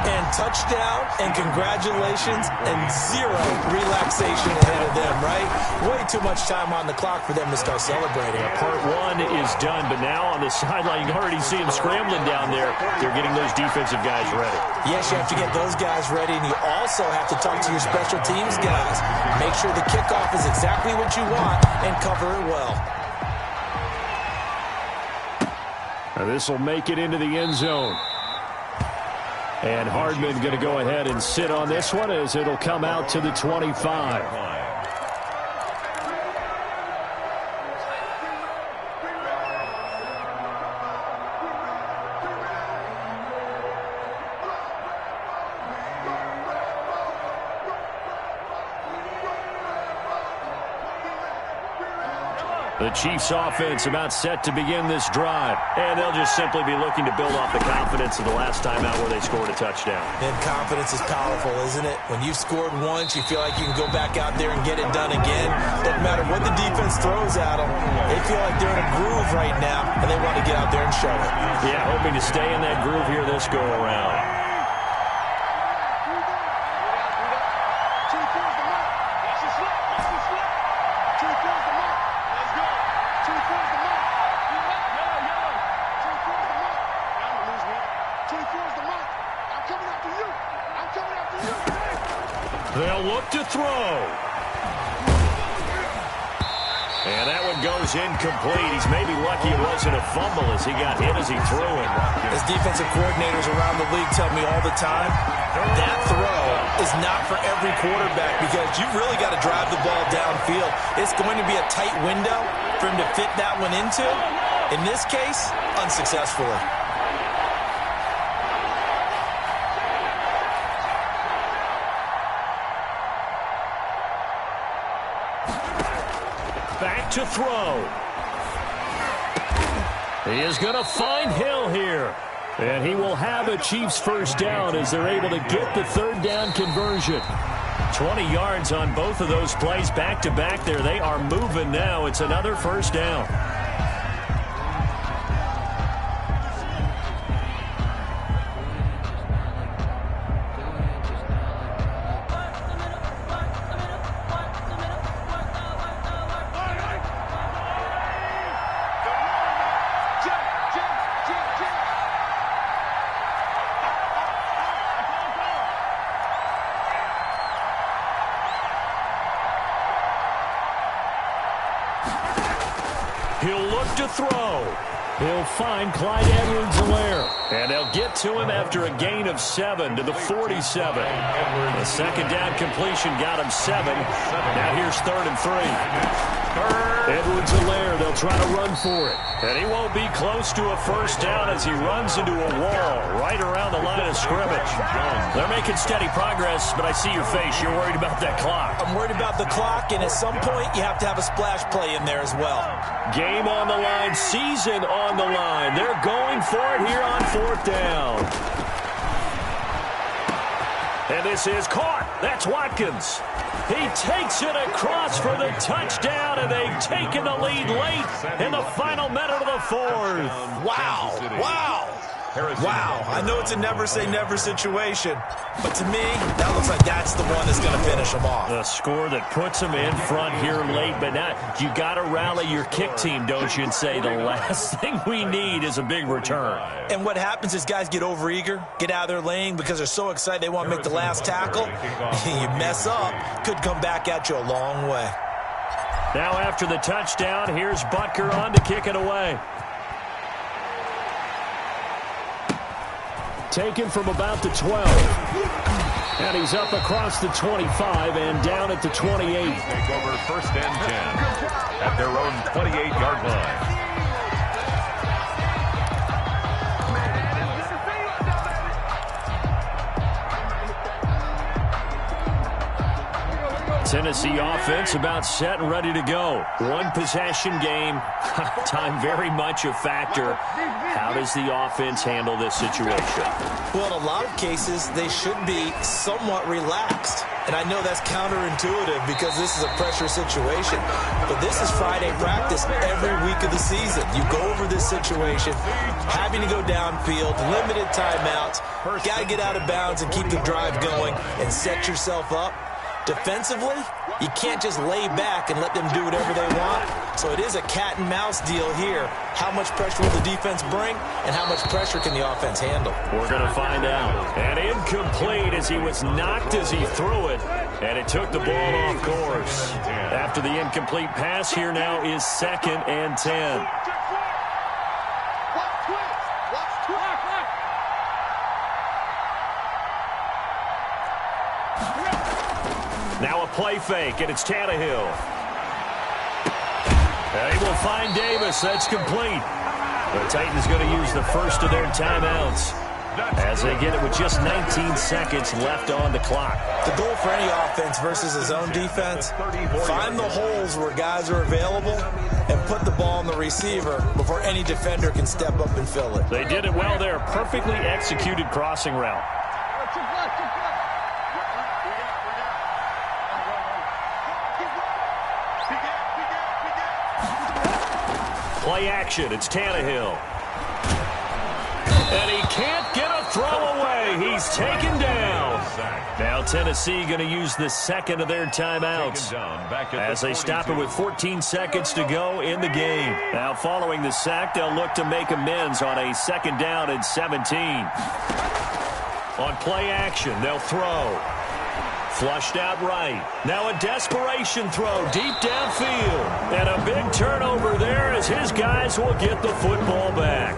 [SPEAKER 4] And touchdown and congratulations and 0 relaxation ahead of them, right? Way too much time on the clock for them to start celebrating.
[SPEAKER 2] Part 1 is done, but now on the sideline, you can already see them scrambling down there. They're getting those defensive guys ready.
[SPEAKER 4] Yes, you have to get those guys ready, and you also have to talk to your special teams guys. Make sure the kickoff is exactly what you want and cover it well.
[SPEAKER 2] This will make it into the end zone. And Hardman going to go ahead and sit on this one as it'll come out to the 25. The Chiefs offense about set to begin this drive. And they'll just simply be looking to build off the confidence of the last time out where they scored a touchdown.
[SPEAKER 4] And confidence is powerful, isn't it? When you've scored once, you feel like you can go back out there and get it done again. Doesn't matter what the defense throws at them. They feel like they're in a groove right now, and they want to get out there and show it.
[SPEAKER 2] Yeah, hoping to stay in that groove here this go-around. They'll look to throw. And that one goes incomplete. He's maybe lucky it wasn't a fumble as he got hit as he threw it.
[SPEAKER 4] As defensive coordinators around the league tell me all the time, that throw is not for every quarterback because you've really got to drive the ball downfield. It's going to be a tight window for him to fit that one into. In this case, unsuccessfully.
[SPEAKER 2] Back to throw. He is going to find Hill here. And he will have a Chiefs first down as they're able to get the 3rd down conversion. 20 yards on both of those plays back-to-back there. They are moving now. It's another first down. He'll look to throw. He'll find Clyde Edwards-Helaire. And they'll get to him after a gain of 7 to the 47. The 2nd down completion got him 7. Now here's 3rd and 3. Edwards-Helaire, they'll try to run for it. And he won't be close to a first down as he runs into a wall right around the line of scrimmage. They're making steady progress, but I see your face. You're worried about that clock.
[SPEAKER 4] I'm worried about the clock, and at some point you have to have a splash play in there as well.
[SPEAKER 2] Game on the line, season on the line. They're going for it here on 4th down. And this is caught. That's Watkins. He takes it across for the touchdown, and they've taken the lead late in the final minute of the fourth.
[SPEAKER 4] Wow. Wow. Wow. I know it's a never-say-never situation, but to me, that looks like that's the one that's going to finish them off.
[SPEAKER 2] The score that puts them in front here late, but now you got to rally your kick team, don't you, and say the last thing we need is a big return.
[SPEAKER 4] And what happens is guys get overeager, get out of their lane because they're so excited they want to make the last tackle. You mess up, could come back at you a long way.
[SPEAKER 2] Now after the touchdown, here's Butker on to kick it away. Taken from about the 12. And he's up across the 25 and down at the 28.
[SPEAKER 3] Take over first and 10 at their own 28-yard line.
[SPEAKER 2] Tennessee offense about set and ready to go. One possession game. Time very much a factor. How does the offense handle this situation?
[SPEAKER 4] Well, in a lot of cases, they should be somewhat relaxed. And I know that's counterintuitive because this is a pressure situation. But this is Friday practice every week of the season. You go over this situation, having to go downfield, limited timeouts, got to get out of bounds and keep the drive going and set yourself up. Defensively, you can't just lay back and let them do whatever they want. So it is a cat and mouse deal here. How much pressure will the defense bring, and how much pressure can the offense handle?
[SPEAKER 2] We're going to find out. And incomplete as he was knocked as he threw it, and it took the ball off course. After the incomplete pass, here now is 2nd and 10. Now a play fake, and it's Tannehill. They will find Davis. That's complete. The Titans going to use the first of their timeouts as they get it with just 19 seconds left on the clock.
[SPEAKER 4] The goal for any offense versus his own defense, find the holes where guys are available and put the ball on the receiver before any defender can step up and fill it.
[SPEAKER 2] They did it well there. Perfectly executed crossing route. Play action. It's Tannehill. And he can't get a throw away. He's taken down. Now Tennessee going to use the second of their timeouts as they stop it with 14 seconds to go in the game. Now following the sack, they'll look to make amends on a 2nd down and 17. On play action, they'll throw. Flushed out right. Now a desperation throw deep downfield. And a big turnover there as his guys will get the football back.